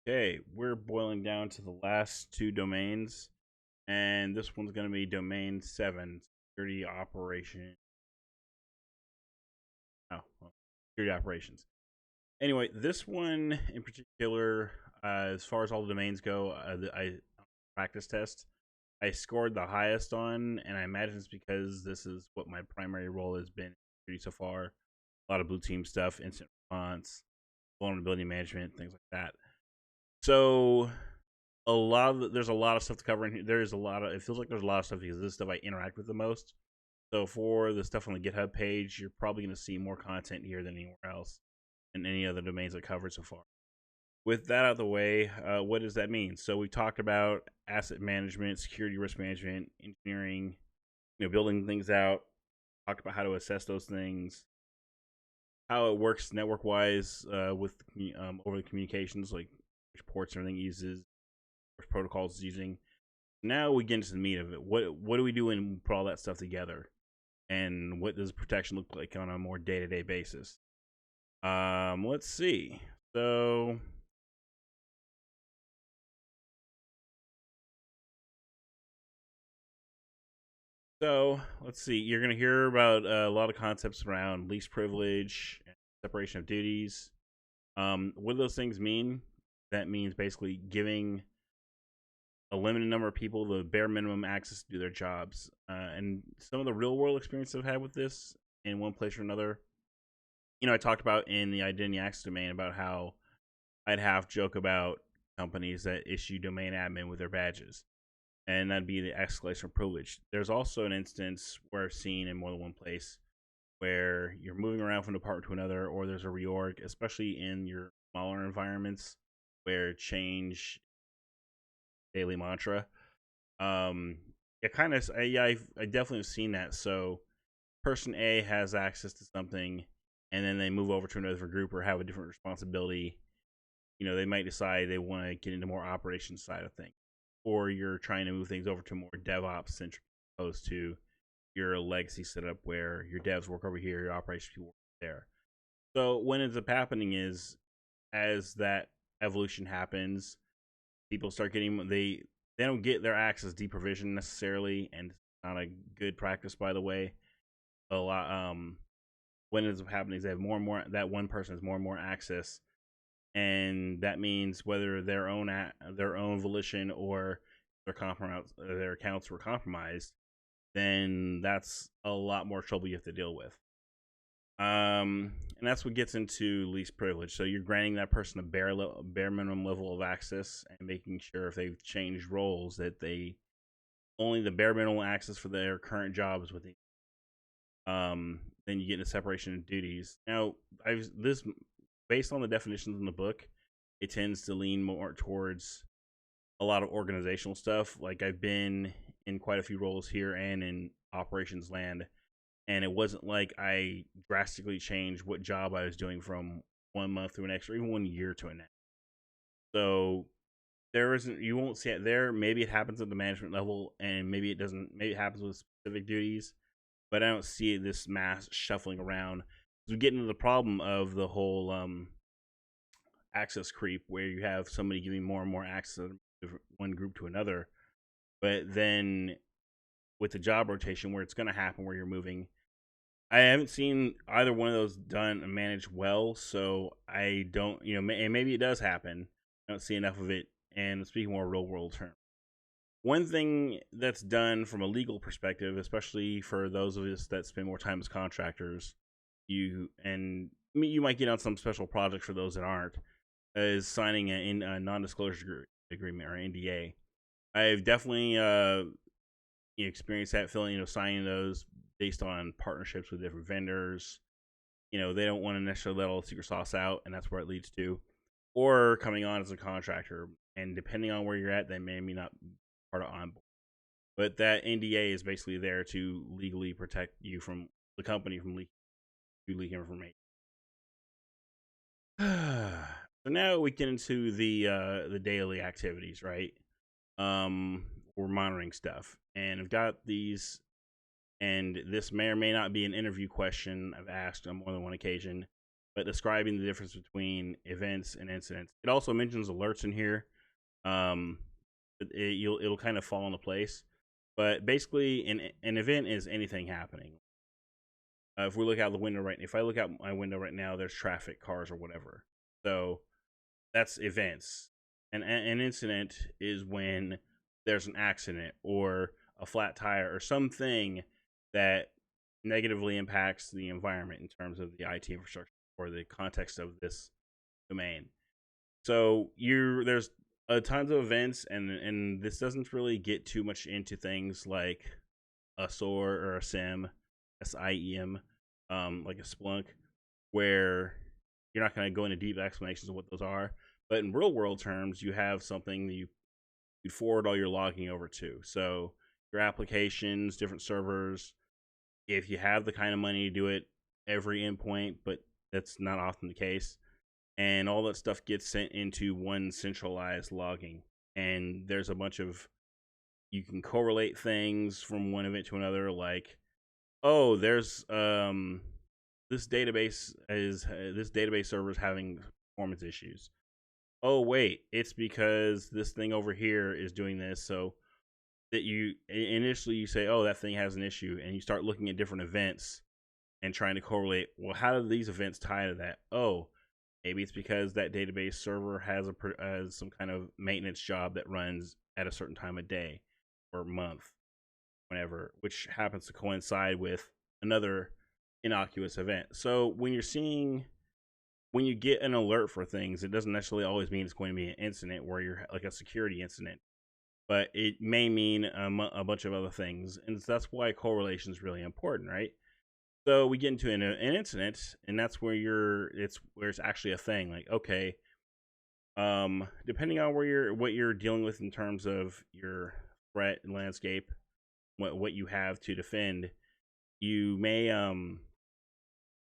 Okay, we're boiling down to the last two domains, and this one's going to be domain 7, security operation. Security operations. Anyway, this one in particular, as far as all the domains go, I practice test. I scored the highest on, and I imagine it's because this is what my primary role has been in security so far. A lot of blue team stuff, instant response, vulnerability management, things like that. So there's a lot of stuff to cover in here. There's a lot of, it feels like there's a lot of stuff because this stuff I interact with the most. So for the stuff on the GitHub page, you're probably going to see more content here than anywhere else in any other domains I covered so far. With that out of the way, what does that mean? So we talked about asset management, security risk management, engineering, building things out. Talked about how to assess those things, how it works network wise with over the communications, like which ports and everything uses, which protocols it's using. Now we get into the meat of it. What do we do when we put all that stuff together, and what does protection look like on a more day-to-day basis? Let's see. So let's see. You're gonna hear about a lot of concepts around least privilege, and separation of duties. What do those things mean? That means basically giving a limited number of people the bare minimum access to do their jobs. And some of the real world experience I've had with this in one place or another, I talked about in the identity access domain about how I'd half joke about companies that issue domain admin with their badges, and that'd be the escalation of privilege. There's also an instance where I've seen in more than one place where you're moving around from department to another, or there's a reorg, especially in your smaller environments where change daily mantra. It kind of, I definitely have seen that. So person A has access to something, and then they move over to another group or have a different responsibility. They might decide they want to get into more operations side of things, or you're trying to move things over to more DevOps centric, opposed to your legacy setup where your devs work over here, your operations people work there. So what ends up happening is, as that evolution happens, people start getting they don't get their access deprovisioned necessarily, and it's not a good practice, by the way. A lot what ends up happening is they have more and more, that one person has more and more access, and that means whether their own volition or their accounts were compromised, then that's a lot more trouble you have to deal with. And that's what gets into least privilege. So you're granting that person a bare minimum level of access, and making sure if they've changed roles that they only the bare minimum access for their current jobs with then you get into separation of duties. Now, this based on the definitions in the book, it tends to lean more towards a lot of organizational stuff. Like, I've been in quite a few roles here and in operations land, and it wasn't like I drastically changed what job I was doing from 1 month to an next, or even 1 year to a next. So you won't see it there. Maybe it happens at the management level, and maybe it doesn't. Maybe it happens with specific duties, but I don't see this mass shuffling around. We get into the problem of the whole access creep, where you have somebody giving more and more access to one group to another, but then with the job rotation, where it's going to happen, where you're moving, I haven't seen either one of those done and managed well. So I don't, and maybe it does happen. I don't see enough of it. And speaking more real world terms, one thing that's done from a legal perspective, especially for those of us that spend more time as contractors, you might get on some special projects for those that aren't, is signing a non-disclosure agreement, or NDA. I've definitely experienced that feeling, signing those based on partnerships with different vendors. They don't want to necessarily let all the secret sauce out, and that's where it leads to. Or coming on as a contractor, and depending on where you're at, they may not be part of onboard. But that NDA is basically there to legally protect you from the company from leaking information. So now we get into the daily activities, right? We're monitoring stuff, and I've got these, and this may or may not be an interview question I've asked on more than one occasion. but describing the difference between events and incidents. It also mentions alerts in here. Um, it'll kind of fall into place. But basically, an event is anything happening. If we look out the window if I look out my window right now, there's traffic, cars, or whatever. So that's events. And an incident is when there's an accident or a flat tire or something that negatively impacts the environment in terms of the IT infrastructure or the context of this domain. So there's tons of events, and this doesn't really get too much into things like a SOAR or a SIEM, SIEM, like a Splunk, where you're not going to go into deep explanations of what those are. But in real world terms, you have something that you forward all your logging over to. So your applications, different servers, if you have the kind of money to do it every endpoint, but that's not often the case. And all that stuff gets sent into one centralized logging. And there's a bunch of, you can correlate things from one event to another, like, oh, there's this database server is having performance issues. Oh wait, it's because this thing over here is doing this. So that you initially you say, oh, that thing has an issue, and you start looking at different events and trying to correlate, well, how do these events tie to that? Oh, maybe it's because that database server has some kind of maintenance job that runs at a certain time of day or month, whenever, which happens to coincide with another innocuous event. So when you get an alert for things, it doesn't necessarily always mean it's going to be an incident where you're like a security incident, but it may mean a bunch of other things, and that's why correlation is really important, right? So we get into an incident, and that's where it's actually a thing. Like, okay, depending on what you're dealing with in terms of your threat landscape, what you have to defend, you may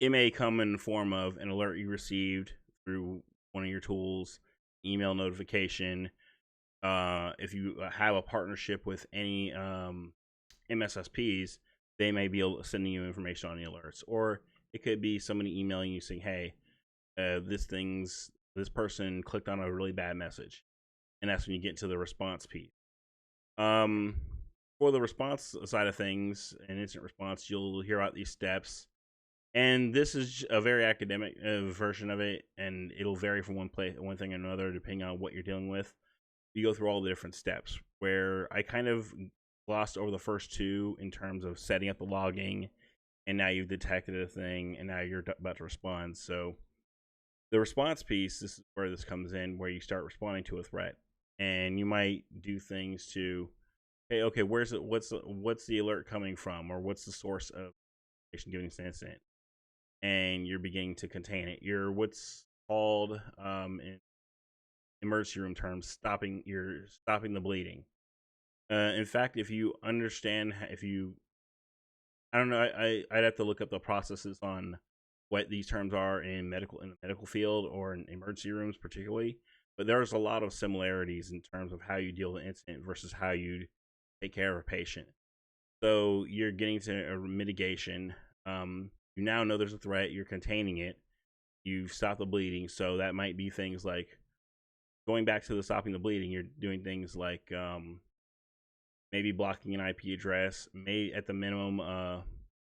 it may come in the form of an alert you received through one of your tools, email notification. If you have a partnership with any MSSPs, they may be sending you information on the alerts, or it could be somebody emailing you saying, "Hey, this person clicked on a really bad message," and that's when you get to the response piece. Um, for the response side of things, and incident response, you'll hear about these steps. And this is a very academic version of it, and it'll vary from one thing or another depending on what you're dealing with. You go through all the different steps, where I kind of glossed over the first two in terms of setting up the logging, and now you've detected a thing, and now you're about to respond. So the response piece, this is where this comes in, where you start responding to a threat, and you might do things to, hey, okay, where's it? What's the alert coming from, or what's the source of giving this incident? And you're beginning to contain it. You're what's called in emergency room terms, you're stopping the bleeding. In fact, if you understand, I don't know, I'd have to look up the processes on what these terms are in the medical field or in emergency rooms particularly. But there's a lot of similarities in terms of how you deal with an incident versus how you take care of a patient. So you're getting to a mitigation. You now know there's a threat. You're containing it. You've stopped the bleeding. So that might be things like going back to the stopping the bleeding. You're doing things like maybe blocking an IP address. May at the minimum,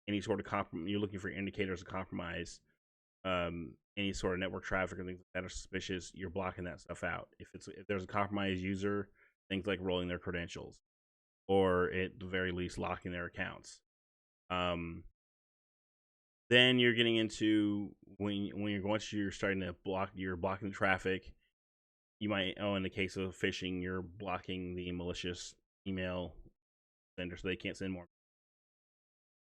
any sort of you're looking for indicators of compromise. Any sort of network traffic or things that are suspicious, you're blocking that stuff out. If there's a compromised user, things like rolling their credentials, or at the very least locking their accounts. Then you're getting into once you're starting to you're blocking the traffic. You might, in the case of phishing, you're blocking the malicious email sender so they can't send more.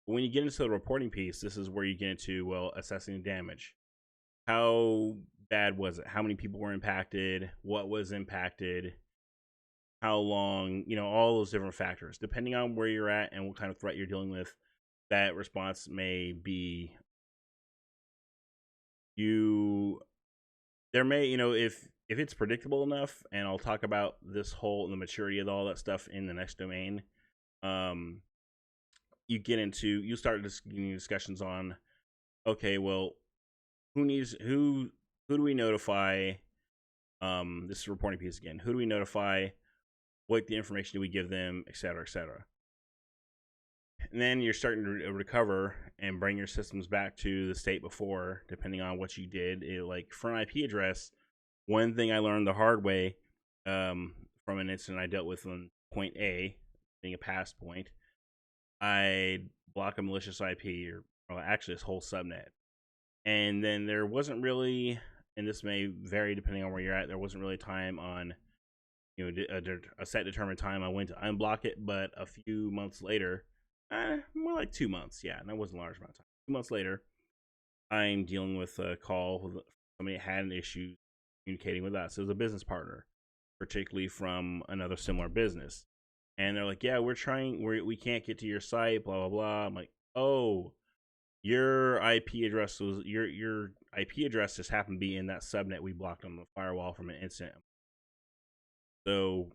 But when you get into the reporting piece, this is where you get into, assessing the damage. How bad was it? How many people were impacted? What was impacted? How long? All those different factors. Depending on where you're at and what kind of threat you're dealing with, that response may be there may, if it's predictable enough, and I'll talk about the maturity of all that stuff in the next domain. You start getting discussions on, okay, well, who do we notify? This is a reporting piece again. Who do we notify? What the information do we give them, et cetera, et cetera. And then you're starting to recover and bring your systems back to the state before, depending on what you did. Like for an IP address, one thing I learned the hard way from an incident I dealt with on point A, being a past point, I block a malicious IP, or actually this whole subnet. And then there wasn't really, and this may vary depending on where you're at, there wasn't really time on, a set determined time I went to unblock it, but a few months later, more like 2 months, yeah, and that wasn't a large amount of time. 2 months later, I'm dealing with a call with somebody that had an issue communicating with us. It was a business partner, particularly from another similar business. And they're like, yeah, we can't get to your site, blah, blah, blah. I'm like, oh, your IP address just happened to be in that subnet we blocked on the firewall from an incident. So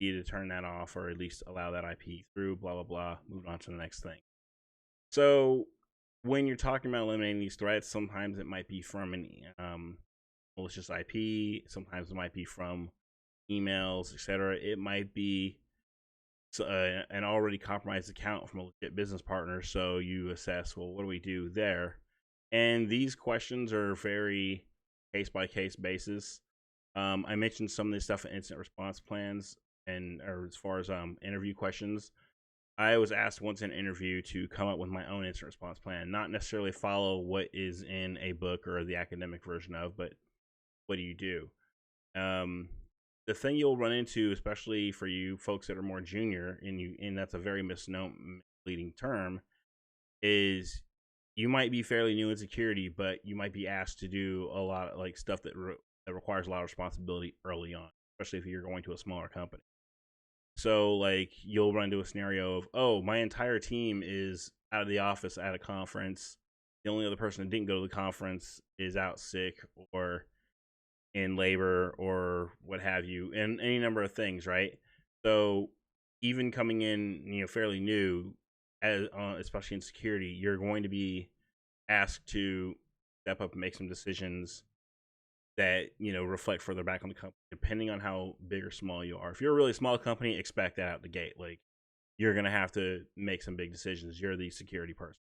you need to turn that off, or at least allow that IP through, blah, blah, blah, move on to the next thing. So when you're talking about eliminating these threats, sometimes it might be from an malicious IP, sometimes it might be from emails, etc. It might be an already compromised account from a legit business partner, so you assess, well, what do we do there? And these questions are very case-by-case basis. I mentioned some of this stuff in incident response plans, or as far as interview questions. I was asked once in an interview to come up with my own incident response plan, not necessarily follow what is in a book or the academic version of, but what do you do? The thing you'll run into, especially for you folks that are more junior, and that's a very misleading term, is you might be fairly new in security, but you might be asked to do a lot of stuff that requires a lot of responsibility early on, especially if you're going to a smaller company. So you'll run into a scenario of, oh, my entire team is out of the office at a conference. The only other person that didn't go to the conference is out sick or in labor or what have you, and any number of things, right? So even coming in, fairly new, especially in security, you're going to be asked to step up and make some decisions that reflect further back on the company, depending on how big or small you are. If you're a really small company, expect that out the gate. You're gonna have to make some big decisions. You're the security person.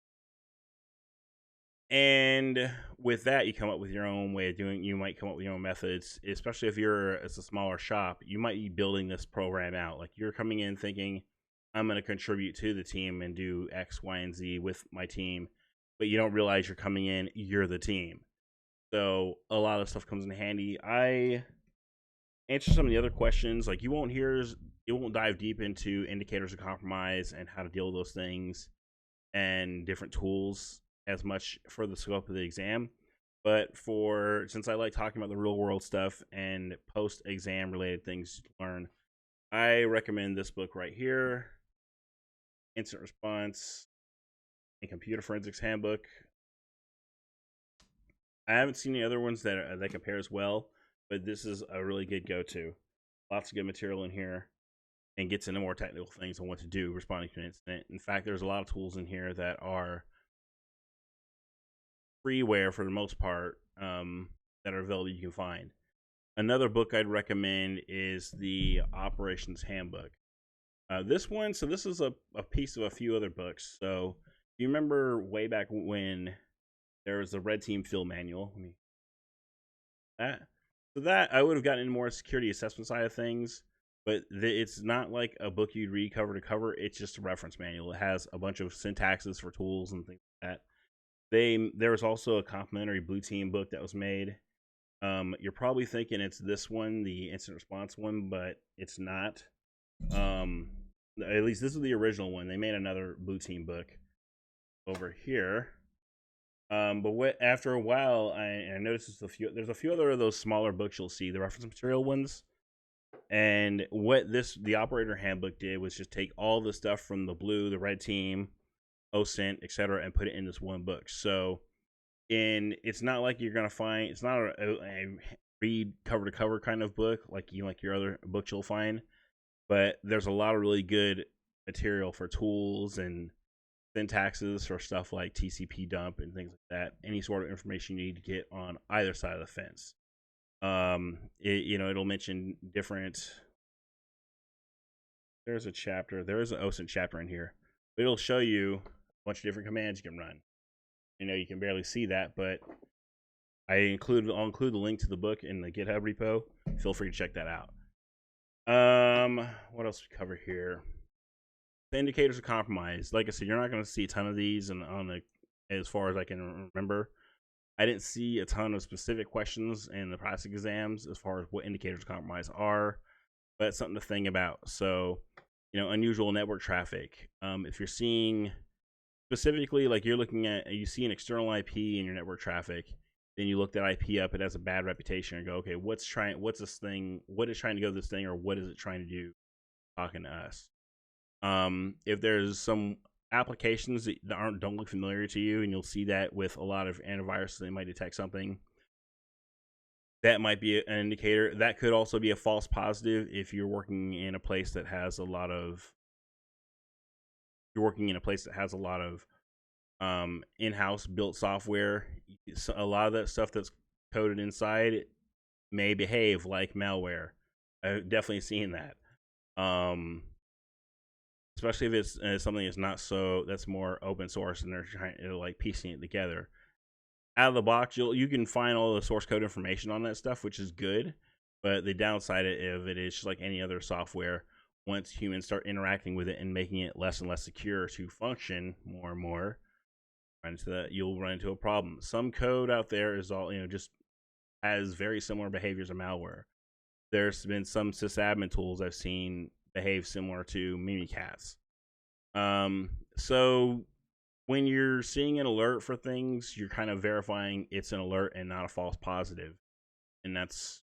And with that, you come up with your own way of doing. You might come up with your own methods, especially if it's a smaller shop. You might be building this program out. You're coming in thinking, I'm going to contribute to the team and do X, Y, and Z with my team, but you don't realize you're coming in. You're the team, so a lot of stuff comes in handy. I answer some of the other questions. You won't dive deep into indicators of compromise and how to deal with those things and different tools as much for the scope of the exam, but since I like talking about the real world stuff and post exam related things to learn, I recommend this book right here, Incident Response and Computer Forensics Handbook. I haven't seen any other ones that compare as well, but this is a really good go-to. Lots of good material in here and gets into more technical things on what to do responding to an incident. In fact, there's a lot of tools in here that are freeware for the most part, that are available you can find. Another book I'd recommend is the Operations Handbook. This is a piece of a few other books. So you remember way back when there was the Red Team Field Manual. That I would have gotten into more security assessment side of things, but it's not like a book you'd read cover to cover. It's just a reference manual. It has a bunch of syntaxes for tools and things like that. There was also a complimentary Blue Team book that was made. You're probably thinking it's this one, the incident response one, but it's not. At least this is the original one. They made another Blue Team book over here. But after a while, I noticed there's a few other of those smaller books you'll see, the reference material ones. And what the Operator Handbook did was just take all the stuff from the Blue, the Red Team, OSINT, etc., and put it in this one book. So, it's not like you're gonna find. It's not a read cover to cover kind of book like your other books you'll find. But there's a lot of really good material for tools and syntaxes for stuff like TCP dump and things like that. Any sort of information you need to get on either side of the fence. It'll mention different. There's a chapter. There is an OSINT chapter in here. It'll show you a bunch of different commands you can run. You can barely see that, but I'll include the link to the book in the GitHub repo. Feel free to check that out. What else we cover here? The indicators of compromise. Like I said, you're not going to see a ton of these, and as far as I can remember, I didn't see a ton of specific questions in the practice exams as far as what indicators of compromise are, but it's something to think about. So, unusual network traffic. If you're seeing specifically, like you see an external IP in your network traffic, then you look that IP up, it has a bad reputation, and go, okay, what's this thing? What is trying to go to this thing, or what is it trying to do talking to us? If there's some applications that don't look familiar to you, and you'll see that with a lot of antiviruses, they might detect something. That might be an indicator. That could also be a false positive if you're working in a place that has a lot of in-house built software. A lot of that stuff that's coded inside may behave like malware. I've definitely seen that. Especially if it's something that's more open source and they're trying to like piecing it together. Out of the box, you can find all the source code information on that stuff, which is good. But the downside of it is just like any other software. Once humans start interacting with it and making it less and less secure to function more and more, you'll run into a problem. Some code out there is all just has very similar behaviors of malware. There's been some sysadmin tools I've seen behave similar to Mimikatz. So when you're seeing an alert for things, you're kind of verifying it's an alert and not a false positive, and that's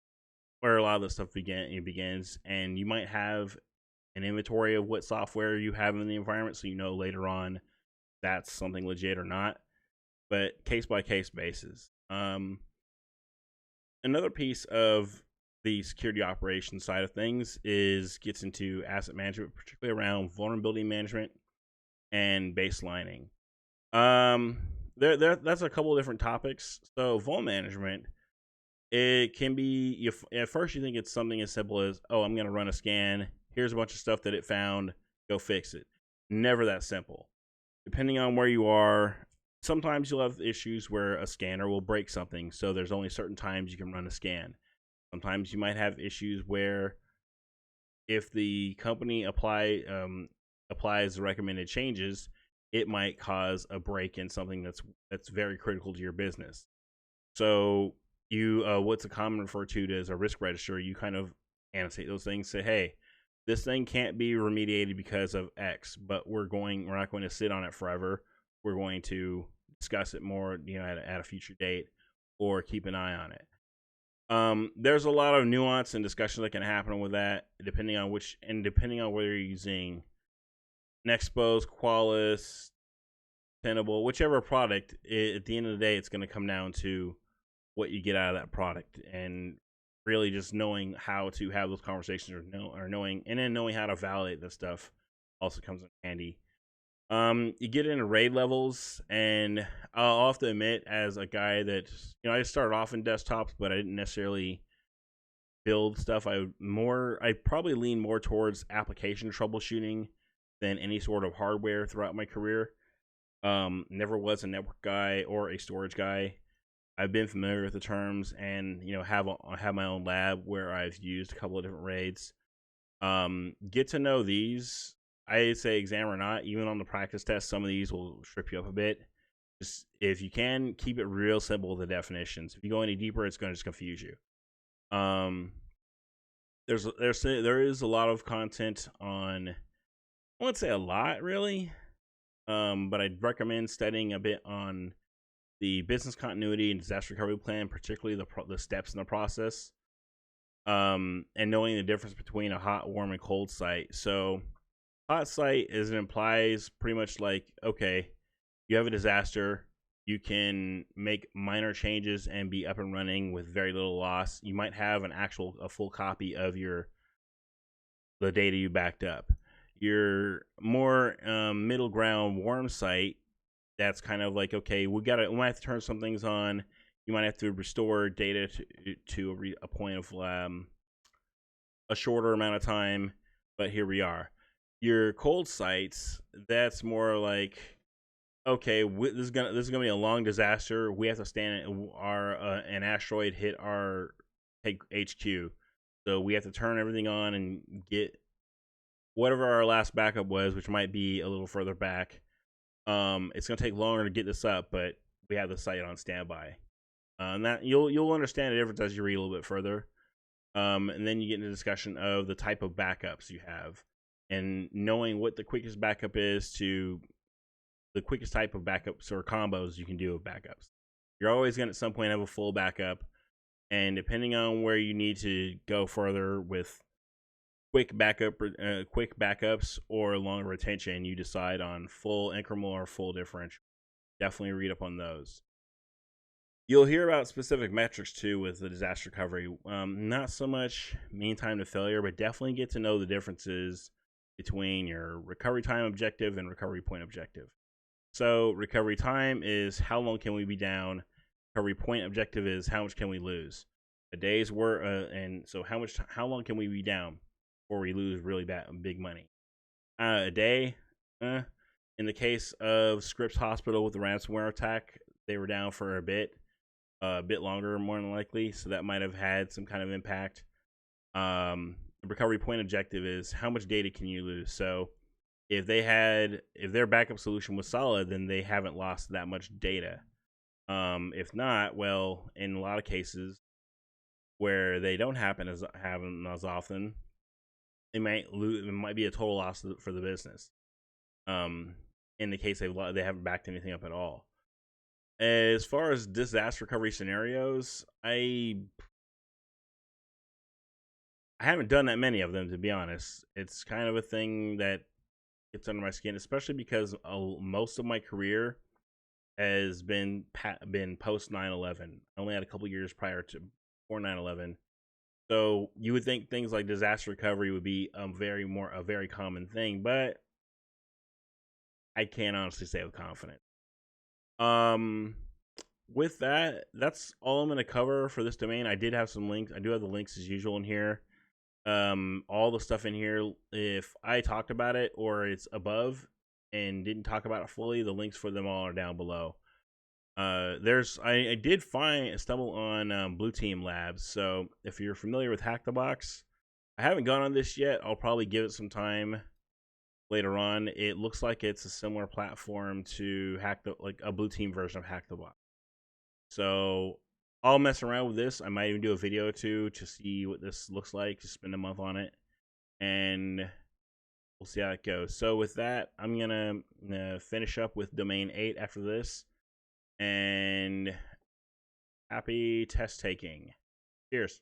where a lot of this stuff begins. And you might have an inventory of what software you have in the environment, so later on that's something legit or not, but case by case basis. Another piece of the security operations side of things gets into asset management, particularly around vulnerability management and baselining. That's a couple of different topics. So vuln management, it can be, at first you think it's something as simple as, oh, I'm going to run a scan. Here's a bunch of stuff that it found. Go fix it. Never that simple. Depending on where you are, sometimes you'll have issues where a scanner will break something. So there's only certain times you can run a scan. Sometimes you might have issues where if the company applies the recommended changes, it might cause a break in something that's very critical to your business. So what's a common referred to as a risk register, you kind of annotate those things, say, hey, this thing can't be remediated because of X, but we're not going to sit on it forever. We're going to discuss it more, at a future date, or keep an eye on it. There's a lot of nuance and discussion that can happen with that, depending on whether you're using Nexpose, Qualys, Tenable, whichever product. At the end of the day, it's going to come down to what you get out of that product, and really just knowing how to have those conversations, or knowing how to validate this stuff also comes in handy. You get into raid levels, and I'll have to admit, as a guy that I started off in desktops, but I didn't necessarily build stuff. I probably lean more towards application troubleshooting than any sort of hardware throughout my career. Never was a network guy or a storage guy. I've been familiar with the terms, and have my own lab where I've used a couple of different raids. Get to know these. I say exam or not, even on the practice test, some of these will trip you up a bit. Just if you can, keep it real simple with the definitions. If you go any deeper, it's going to just confuse you. There is a lot of content on, I wouldn't say a lot really, but I'd recommend studying a bit on the business continuity and disaster recovery plan, particularly the steps in the process, and knowing the difference between a hot, warm, and cold site. So hot site implies pretty much like, okay, you have a disaster, you can make minor changes and be up and running with very little loss. You might have a full copy of the data you backed up. Your more middle ground warm site, that's kind of like, okay, we might have to turn some things on. You might have to restore data to a point of a shorter amount of time, but here we are. Your cold sites, that's more like, okay, this is gonna be a long disaster. We have to stand our an asteroid hit our HQ, so we have to turn everything on and get whatever our last backup was, which might be a little further back. It's gonna take longer to get this up, but we have the site on standby. And that you'll understand the difference as you read a little bit further. And then you get into discussion of the type of backups you have, and knowing what the quickest backup is to the quickest type of backups or combos you can do with backups. You're always going to at some point have a full backup, and depending on where you need to go further with quick backups or long retention, you decide on full incremental or full differential. Definitely read up on those. You'll hear about specific metrics too with the disaster recovery. Not so much mean time to failure, but definitely get to know the differences between your recovery time objective and recovery point objective. So recovery time is how long can we be down. Recovery point objective is how much can we lose. A day's work, and so how long can we be down before we lose really big money. A day. In the case of Scripps Hospital with the ransomware attack, they were down for a bit longer, more than likely. So that might have had some kind of impact. The recovery point objective is how much data can you lose. So if their backup solution was solid, then they haven't lost that much data. If not, well, in a lot of cases where they don't happen as often, it might be a total loss for the business. In the case they haven't backed anything up at all. As far as disaster recovery scenarios, I haven't done that many of them, to be honest. It's kind of a thing that gets under my skin, especially because most of my career has been post 9/11. I only had a couple years prior to before 9/11. So you would think things like disaster recovery would be a very common thing, but I can't honestly say with confidence. With that, that's all I'm going to cover for this domain. I did have some links. I do have the links as usual in here. All the stuff in here, if I talked about it or it's above and didn't talk about it fully, the links for them all are down below. I did stumble on Blue Team Labs. So if you're familiar with Hack the Box, I haven't gone on this yet. I'll probably give it some time later on. It looks like it's a similar platform to like a Blue Team version of Hack the Box. So I'll mess around with this. I might even do a video or two to see what this looks like, to spend a month on it, and we'll see how it goes. So with that, I'm gonna finish up with domain 8 after this, and happy test taking. Cheers.